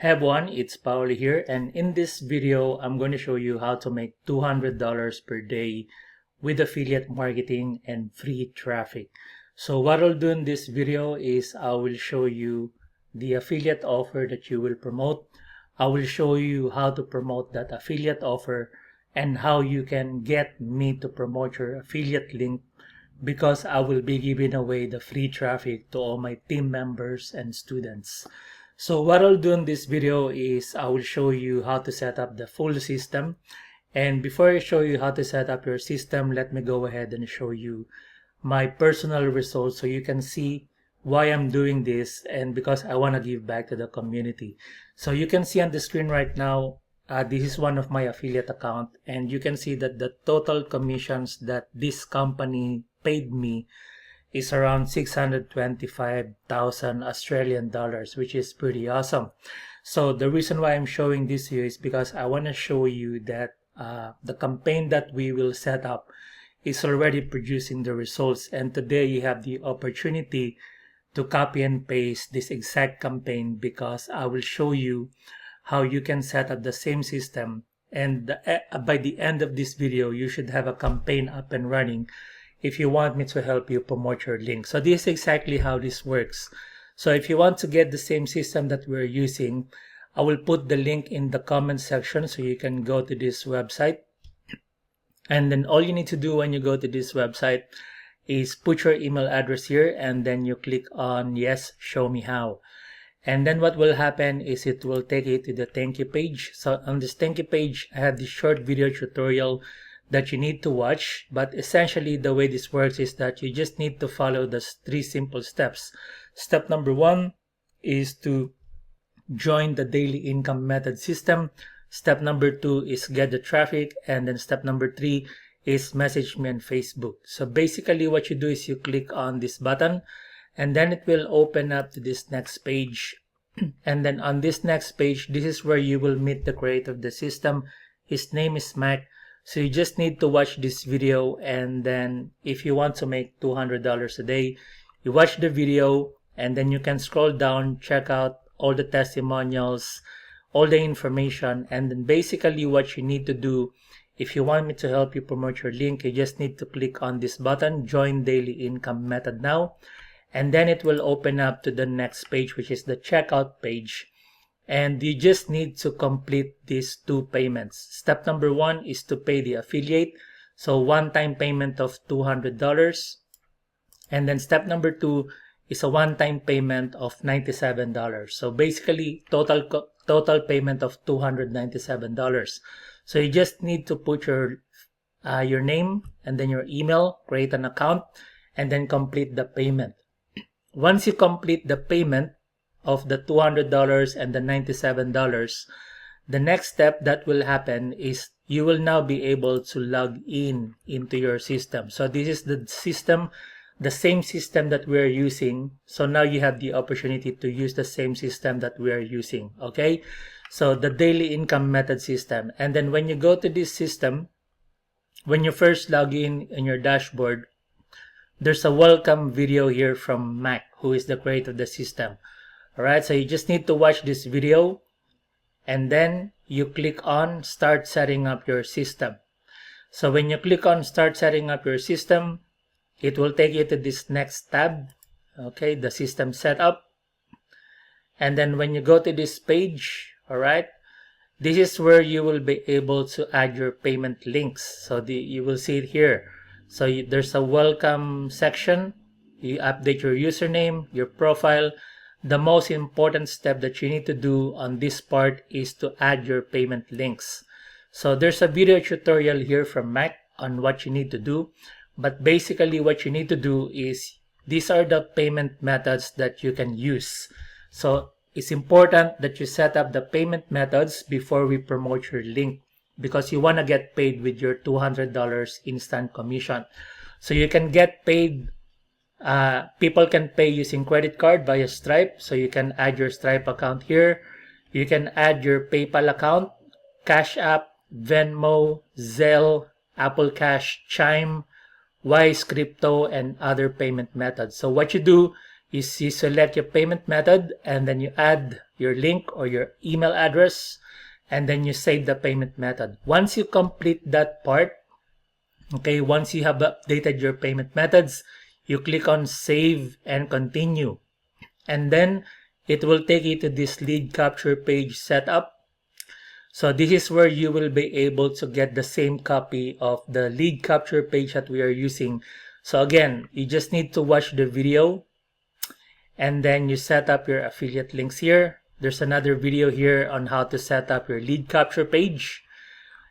Hey everyone, it's Paolo here, and in this video I'm going to show you how to make $200 per day with affiliate marketing and free traffic. So what I'll do in this video is I will show you the affiliate offer that you will promote. I will show you how to promote that affiliate offer and how you can get me to promote your affiliate link, because I will be giving away the free traffic to all my team members and students. So what I'll do in this video is I will show you how to set up the full system. And before I show you how to set up your system, let me go ahead and show you my personal results so you can see why I'm doing this, and because I want to give back to the community. So you can see on the screen right now, this is one of my affiliate account, and you can see that the total commissions that this company paid me is around 625,000 Australian dollars, which is pretty awesome. So the reason why I'm showing this to you is because I want to show you that the campaign that we will set up is already producing the results, and today you have the opportunity to copy and paste this exact campaign, because I will show you how you can set up the same system, and by the end of this video you should have a campaign up and running if you want me to help you promote your link. So this is exactly how this works. So if you want to get the same system that we're using, I will put the link in the comment section so you can go to this website. And then all you need to do when you go to this website is put your email address here, and then you click on yes, show me how. And then what will happen is it will take you to the thank you page. So on this thank you page, I have this short video tutorial that you need to watch, but essentially the way this works is that you just need to follow the 3 simple steps. Step number 1 is to join the daily income method system. Step number 2 is get the traffic, and then step number 3 is message me on Facebook. So basically what you do is you click on this button, and then it will open up to this next page. And then on this next page, this is where you will meet the creator of the system. His name is Mac. So you just need to watch this video, and then if you want to make $200 a day, you watch the video, and then you can scroll down, check out all the testimonials, all the information, and then basically what you need to do, if you want me to help you promote your link, you just need to click on this button, join daily income method now, and then it will open up to the next page, which is the checkout page. And you just need to complete these 2 payments. Step number 1 is to pay the affiliate, so one-time payment of $200. And then step number 2 is a one-time payment of $97. So basically total payment of $297. So you just need to put your name and then your email, create an account, and then complete the payment. Once you complete the payment of the $200 and the $97, the next step that will happen is you will now be able to log in into your system. So this is the system, the same system that we are using. So now you have the opportunity to use the same system that we are using. Okay, so the daily income method system. And then when you go to this system, when you first log in your dashboard, there's a welcome video here from Mac, who is the creator of the system. Alright, so you just need to watch this video, and then you click on start setting up your system. So when you click on start setting up your system, it will take you to this next tab, okay, the system setup. And then when you go to this page, alright, this is where you will be able to add your payment links. So you will see it here. So there's a welcome section. You update your username, your profile. The most important step that you need to do on this part is to add your payment links. So there's a video tutorial here from Mac on what you need to do, but basically what you need to do is these are the payment methods that you can use. So it's important that you set up the payment methods before we promote your link, because you want to get paid with your $200 instant commission. So you can get paid. People can pay using credit card via Stripe, so you can add your Stripe account here. You can add your PayPal account, Cash App, Venmo, Zelle, Apple Cash, Chime, Wise Crypto, and other payment methods. So what you do is you select your payment method, and then you add your link or your email address, and then you save the payment method. Once you complete that part, okay, once you have updated your payment methods, you click on save and continue. And then it will take you to this lead capture page setup. So this is where you will be able to get the same copy of the lead capture page that we are using. So again, you just need to watch the video and then you set up your affiliate links here. There's another video here on how to set up your lead capture page.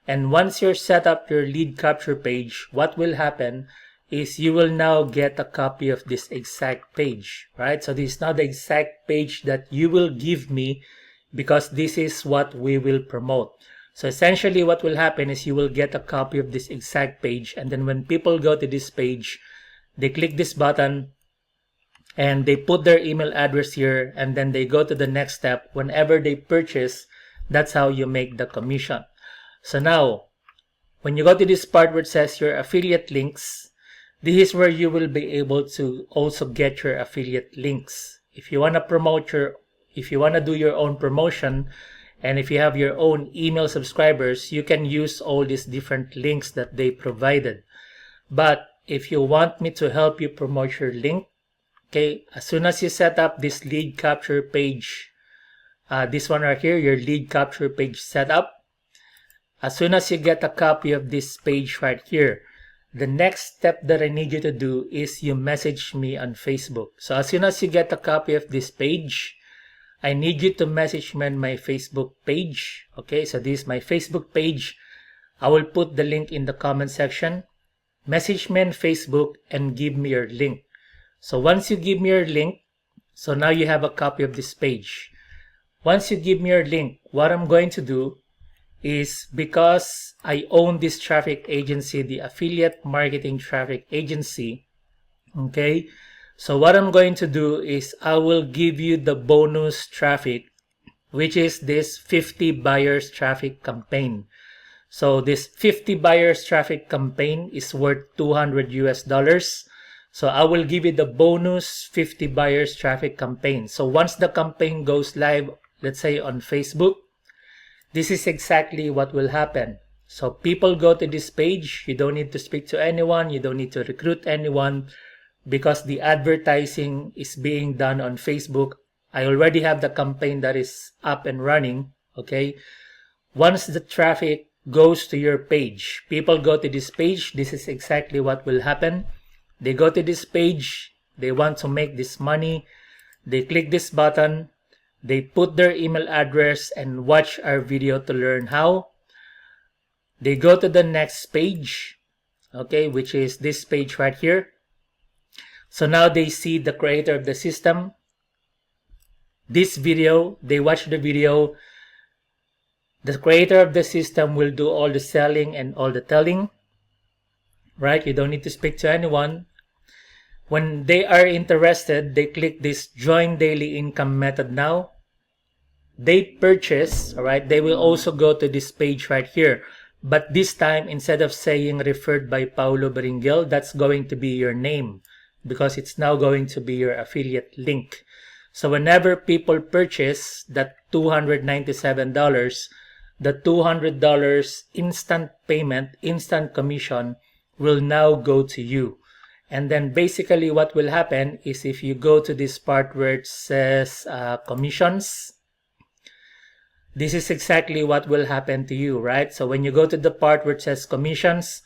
And once you're set up your lead capture page, what will happen is you will now get a copy of this exact page, right? So this is not the exact page that you will give me, because this is what we will promote. So essentially what will happen is you will get a copy of this exact page, and then when people go to this page, they click this button and they put their email address here, and then they go to the next step. Whenever they purchase, that's how you make the commission. So now, when you go to this part where it says your affiliate links, this is where you will be able to also get your affiliate links. If you want to do your own promotion, and if you have your own email subscribers, you can use all these different links that they provided. But if you want me to help you promote your link, okay, as soon as you set up this lead capture page, this one right here, your lead capture page setup, as soon as you get a copy of this page right here, the next step that I need you to do is you message me on Facebook. So as soon as you get a copy of this page, I need you to message me on my Facebook page. Okay, so this is my Facebook page. I will put the link in the comment section. Message me on Facebook and give me your link. So once you give me your link, so now you have a copy of this page. Once you give me your link, what I'm going to do is, because I own this traffic agency, the Affiliate Marketing Traffic Agency, okay, so what I'm going to do is I will give you the bonus traffic, which is this 50 buyers traffic campaign. So this 50 buyers traffic campaign is worth $200. So I will give you the bonus 50 buyers traffic campaign. So once the campaign goes live, let's say on Facebook, this is exactly what will happen. So people go to this page. You don't need to speak to anyone. You don't need to recruit anyone, because the advertising is being done on Facebook. I already have the campaign that is up and running. Okay. Once the traffic goes to your page, people go to this page. This is exactly what will happen. They go to this page. They want to make this money. They click this button. They put their email address and watch our video to learn how. They go to the next page, okay, which is this page right here. So now they see the creator of the system. This video, they watch the video. The creator of the system will do all the selling and all the telling, right? You don't need to speak to anyone. When they are interested, they click this join daily income method now. They purchase, all right? They will also go to this page right here. But this time, instead of saying referred by Paulo Beringel, that's going to be your name, because it's now going to be your affiliate link. So whenever people purchase that $297, the $200 instant payment, instant commission will now go to you. And then basically what will happen is, if you go to this part where it says commissions, this is exactly what will happen to you, right? So when you go to the part where it says commissions,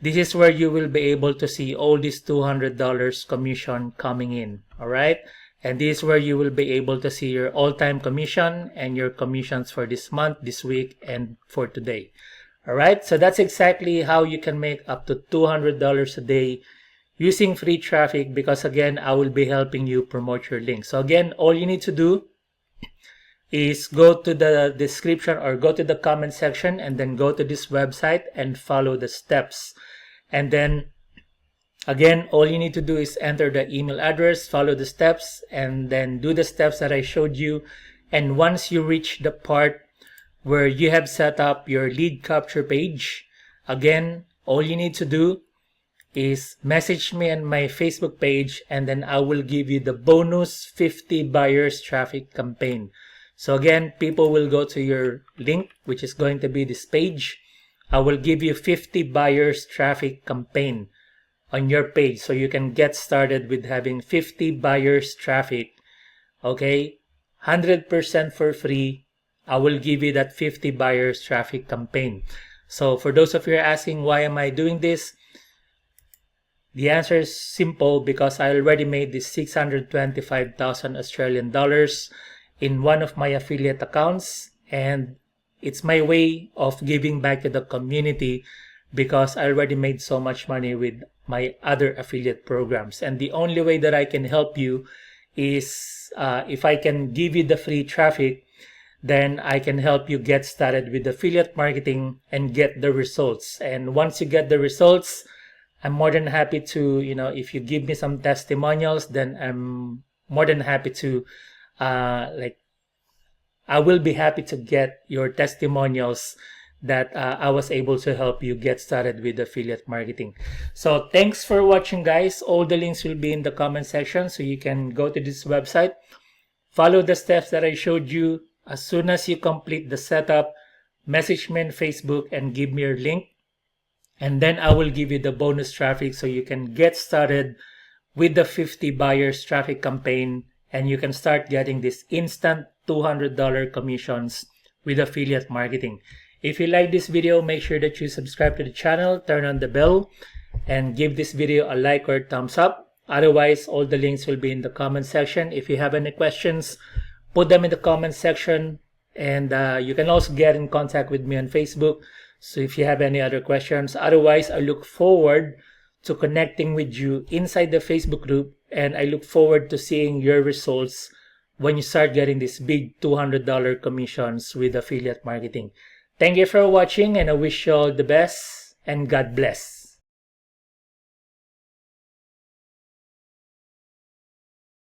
this is where you will be able to see all these $200 commission coming in, all right? And this is where you will be able to see your all-time commission and your commissions for this month, this week, and for today, all right? So that's exactly how you can make up to $200 a day using free traffic, because again, I will be helping you promote your link. So again, all you need to do is go to the description or go to the comment section and then go to this website and follow the steps. And then again, all you need to do is enter the email address, follow the steps, and then do the steps that I showed you. And once you reach the part where you have set up your lead capture page, again, all you need to do is message me on my Facebook page, and then I will give you the bonus 50 buyers traffic campaign. So again, people will go to your link, which is going to be this page. I will give you 50 buyers traffic campaign on your page, so you can get started with having 50 buyers traffic. Okay, 100% for free. I will give you that 50 buyers traffic campaign. So for those of you asking why am I doing this, the answer is simple, because I already made this 625,000 Australian dollars in one of my affiliate accounts, and it's my way of giving back to the community, because I already made so much money with my other affiliate programs. And the only way that I can help you is if I can give you the free traffic, then I can help you get started with affiliate marketing and get the results. And once you get the results, I'm more than happy to, if you give me some testimonials, then I'm more than happy to, I will be happy to get your testimonials that I was able to help you get started with affiliate marketing. So thanks for watching, guys. All the links will be in the comment section, so you can go to this website, follow the steps that I showed you. As soon as you complete the setup, message me on Facebook and give me your link. And then I will give you the bonus traffic, so you can get started with the 50 buyers traffic campaign, and you can start getting this instant $200 commissions with affiliate marketing. If you like this video, make sure that you subscribe to the channel, turn on the bell, and give this video a like or a thumbs up. Otherwise, all the links will be in the comment section. If you have any questions, put them in the comment section, and you can also get in contact with me on Facebook. So if you have any other questions, otherwise I look forward to connecting with you inside the Facebook group, and I look forward to seeing your results when you start getting these big $200 commissions with affiliate marketing. Thank you for watching, and I wish you all the best, and God bless.